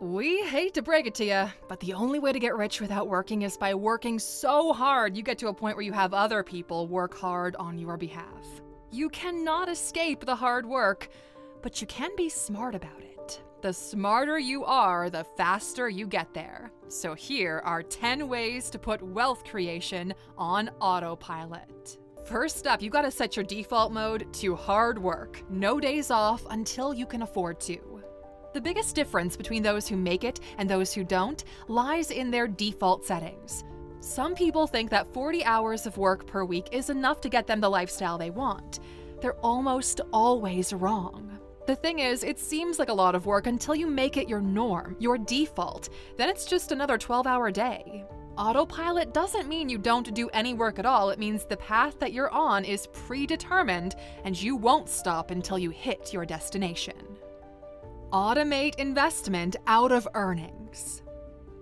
We hate to break it to you, but the only way to get rich without working is by working so hard you get to a point where you have other people work hard on your behalf. You cannot escape the hard work, but you can be smart about it. The smarter you are, the faster you get there. So here are 10 ways to put wealth creation on autopilot. First up, you gotta set your default mode to hard work. No days off until you can afford to. The biggest difference between those who make it and those who don't lies in their default settings. Some people think that 40 hours of work per week is enough to get them the lifestyle they want. They're almost always wrong. The thing is, it seems like a lot of work until you make it your norm, your default. Then it's just another 12-hour day. Autopilot doesn't mean you don't do any work at all. It means the path that you're on is predetermined and you won't stop until you hit your destination. Automate investment out of earnings.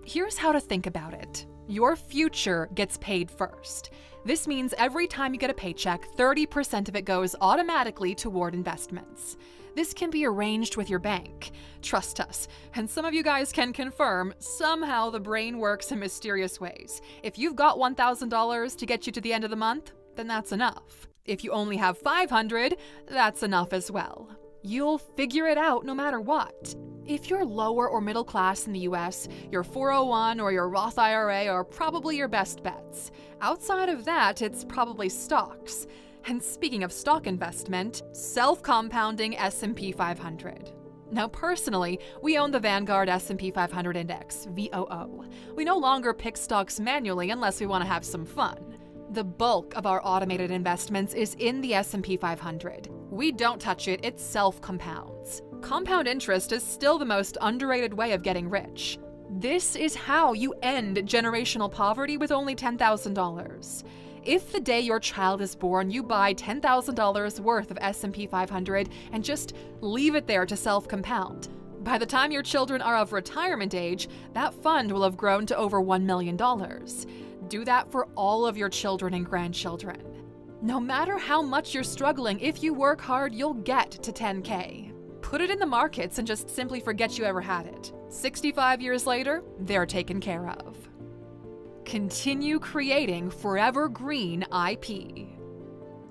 Here's how to think about it. Your future gets paid first. This means every time you get a paycheck, 30% of it goes automatically toward investments. This can be arranged with your bank. Trust us, and some of you guys can confirm, somehow the brain works in mysterious ways. If you've got $1,000 to get you to the end of the month, then that's enough. If you only have $500, that's enough as well. You'll figure it out no matter what. If you're lower or middle class in the US, your 401 or your Roth IRA are probably your best bets. Outside of that, it's probably stocks. And speaking of stock investment, self-compounding S&P 500. Now personally, we own the Vanguard S&P 500 Index, VOO. We no longer pick stocks manually unless we want to have some fun. The bulk of our automated investments is in the S&P 500. We don't touch it, it self-compounds. Compound interest is still the most underrated way of getting rich. This is how you end generational poverty with only $10,000. If the day your child is born, you buy $10,000 worth of S&P 500 and just leave it there to self-compound, by the time your children are of retirement age, that fund will have grown to over $1 million. Do that for all of your children and grandchildren. No matter how much you're struggling, if you work hard, you'll get to 10K. Put it in the markets and just simply forget you ever had it. 65 years later, they're taken care of. Continue creating forever green IP.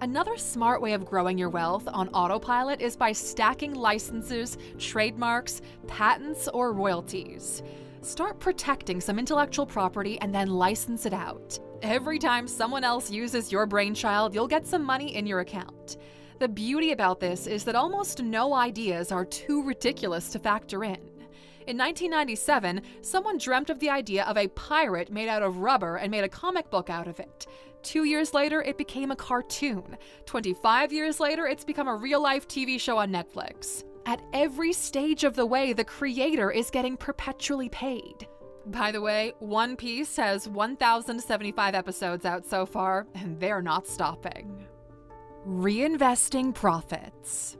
Another smart way of growing your wealth on autopilot is by stacking licenses, trademarks, patents, or royalties. Start protecting some intellectual property and then license it out. Every time someone else uses your brainchild, you'll get some money in your account. The beauty about this is that almost no ideas are too ridiculous to factor in. In 1997, someone dreamt of the idea of a pirate made out of rubber and made a comic book out of it. 2 years later, it became a cartoon. 25 years later, it's become a real-life TV show on Netflix. At every stage of the way, the creator is getting perpetually paid. By the way, One Piece has 1,075 episodes out so far, and they're not stopping. Reinvesting profits.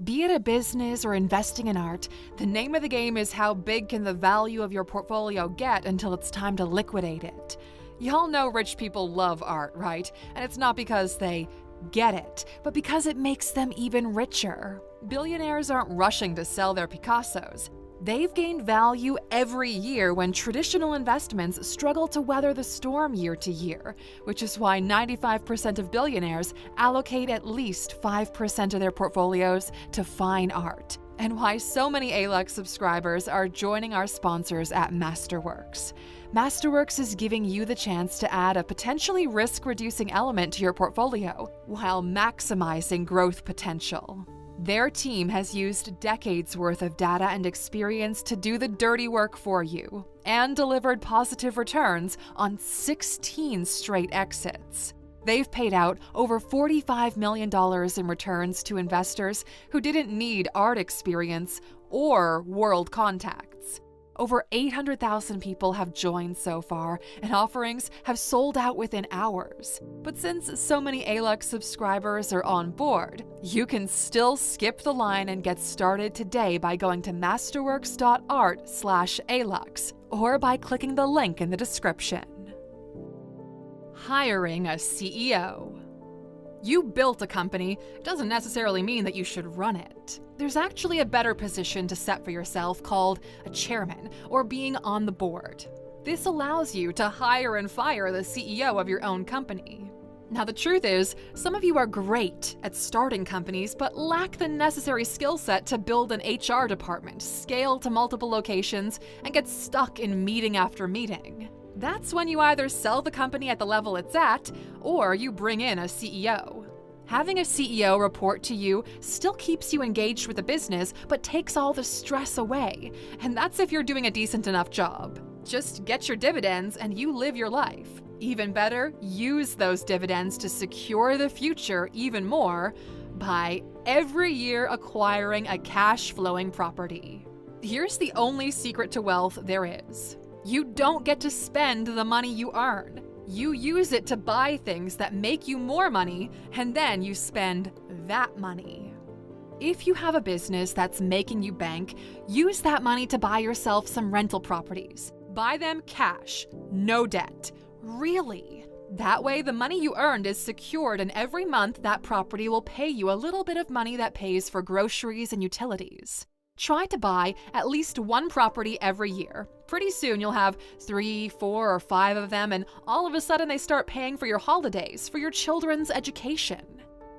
Be it a business or investing in art, the name of the game is how big can the value of your portfolio get until it's time to liquidate it. Y'all know rich people love art, right? And it's not because they get it, but because it makes them even richer. Billionaires aren't rushing to sell their Picassos. They've gained value every year when traditional investments struggle to weather the storm year to year, which is why 95% of billionaires allocate at least 5% of their portfolios to fine art, and why so many ALUX subscribers are joining our sponsors at Masterworks. Masterworks is giving you the chance to add a potentially risk-reducing element to your portfolio while maximizing growth potential. Their team has used decades worth of data and experience to do the dirty work for you and delivered positive returns on 16 straight exits. They've paid out over $45 million in returns to investors who didn't need art experience or world contacts. Over 800,000 people have joined so far, and offerings have sold out within hours. But since so many ALUX subscribers are on board, you can still skip the line and get started today by going to masterworks.art/ALUX or by clicking the link in the description. Hiring a CEO. You built a company doesn't necessarily mean that you should run it. There's actually a better position to set for yourself called a chairman or being on the board. This allows you to hire and fire the CEO of your own company. Now, the truth is, some of you are great at starting companies but lack the necessary skill set to build an HR department, scale to multiple locations, and get stuck in meeting after meeting. That's when you either sell the company at the level it's at, or you bring in a CEO. Having a CEO report to you still keeps you engaged with the business, but takes all the stress away. And that's if you're doing a decent enough job. Just get your dividends and you live your life. Even better, use those dividends to secure the future even more by every year acquiring a cash-flowing property. Here's the only secret to wealth there is. You don't get to spend the money you earn. You use it to buy things that make you more money, and then you spend that money. If you have a business that's making you bank, use that money to buy yourself some rental properties. Buy them cash, no debt. Really? That way, the money you earned is secured, and every month that property will pay you a little bit of money that pays for groceries and utilities. Try to buy at least one property every year. Pretty soon you'll have 3, 4, or 5 of them, and all of a sudden they start paying for your holidays, for your children's education.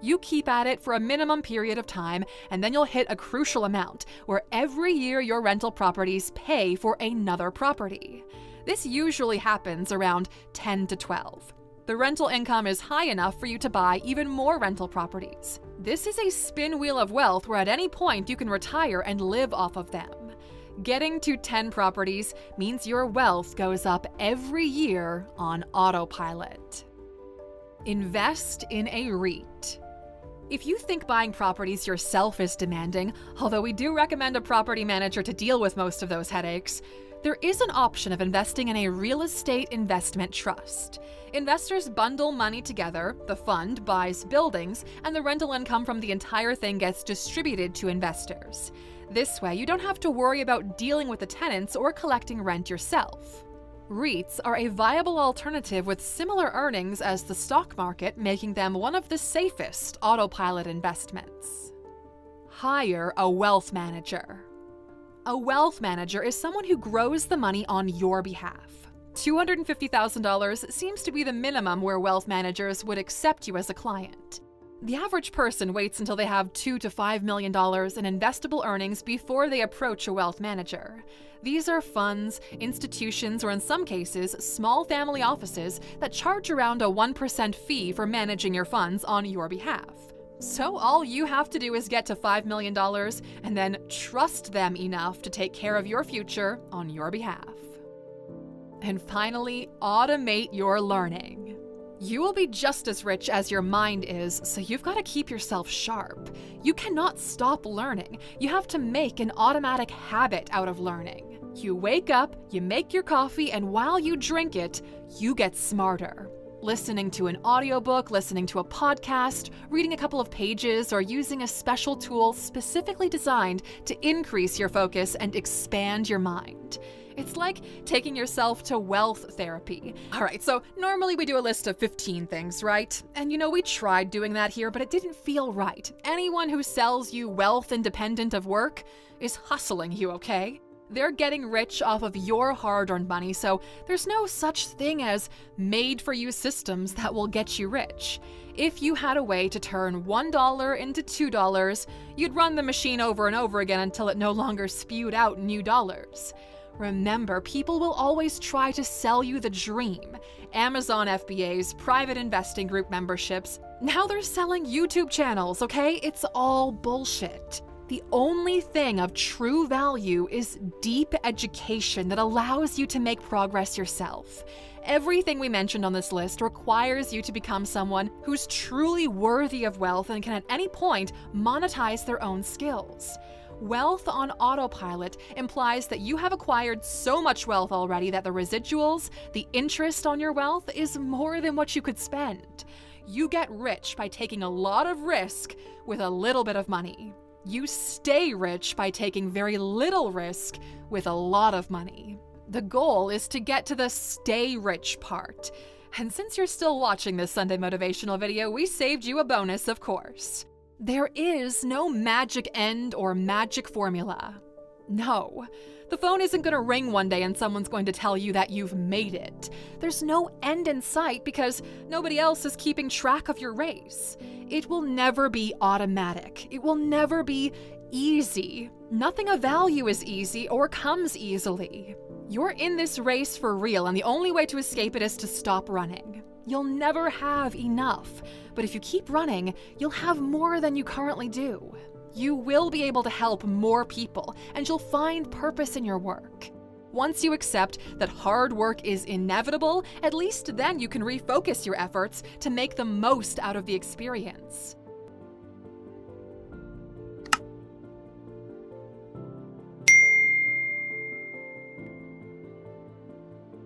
You keep at it for a minimum period of time, and then you'll hit a crucial amount, where every year your rental properties pay for another property. This usually happens around 10 to 12. The rental income is high enough for you to buy even more rental properties. This is a spin wheel of wealth where at any point you can retire and live off of them. Getting to 10 properties means your wealth goes up every year on autopilot. Invest in a REIT. If you think buying properties yourself is demanding, although we do recommend a property manager to deal with most of those headaches, there is an option of investing in a real estate investment trust. Investors bundle money together, the fund buys buildings, and the rental income from the entire thing gets distributed to investors. This way, you don't have to worry about dealing with the tenants or collecting rent yourself. REITs are a viable alternative with similar earnings as the stock market, making them one of the safest autopilot investments. Hire a wealth manager. A wealth manager is someone who grows the money on your behalf. $250,000 seems to be the minimum where wealth managers would accept you as a client. The average person waits until they have $2 to $5 million in investable earnings before they approach a wealth manager. These are funds, institutions, or in some cases, small family offices that charge around a 1% fee for managing your funds on your behalf. So all you have to do is get to $5 million and then trust them enough to take care of your future on your behalf. And finally, automate your learning. You will be just as rich as your mind is, so you've got to keep yourself sharp. You cannot stop learning. You have to make an automatic habit out of learning. You wake up, you make your coffee, and while you drink it, you get smarter. Listening to an audiobook, listening to a podcast, reading a couple of pages, or using a special tool specifically designed to increase your focus and expand your mind. It's like taking yourself to wealth therapy. All right, so normally we do a list of 15 things, right? And we tried doing that here, but it didn't feel right. Anyone who sells you wealth independent of work is hustling you, okay? They're getting rich off of your hard-earned money, so there's no such thing as made-for-you systems that will get you rich. If you had a way to turn $1 into $2, you'd run the machine over and over again until it no longer spewed out new dollars. Remember, people will always try to sell you the dream. Amazon FBAs, private investing group memberships. Now they're selling YouTube channels, okay? It's all bullshit. The only thing of true value is deep education that allows you to make progress yourself. Everything we mentioned on this list requires you to become someone who's truly worthy of wealth and can at any point monetize their own skills. Wealth on autopilot implies that you have acquired so much wealth already that the residuals, the interest on your wealth, is more than what you could spend. You get rich by taking a lot of risk with a little bit of money. You stay rich by taking very little risk with a lot of money. The goal is to get to the stay rich part. And since you're still watching this Sunday motivational video, we saved you a bonus, of course. There is no magic end or magic formula. No. The phone isn't going to ring one day and someone's going to tell you that you've made it. There's no end in sight because nobody else is keeping track of your race. It will never be automatic. It will never be easy. Nothing of value is easy or comes easily. You're in this race for real, and the only way to escape it is to stop running. You'll never have enough, but if you keep running, you'll have more than you currently do. You will be able to help more people, and you'll find purpose in your work. Once you accept that hard work is inevitable, at least then you can refocus your efforts to make the most out of the experience.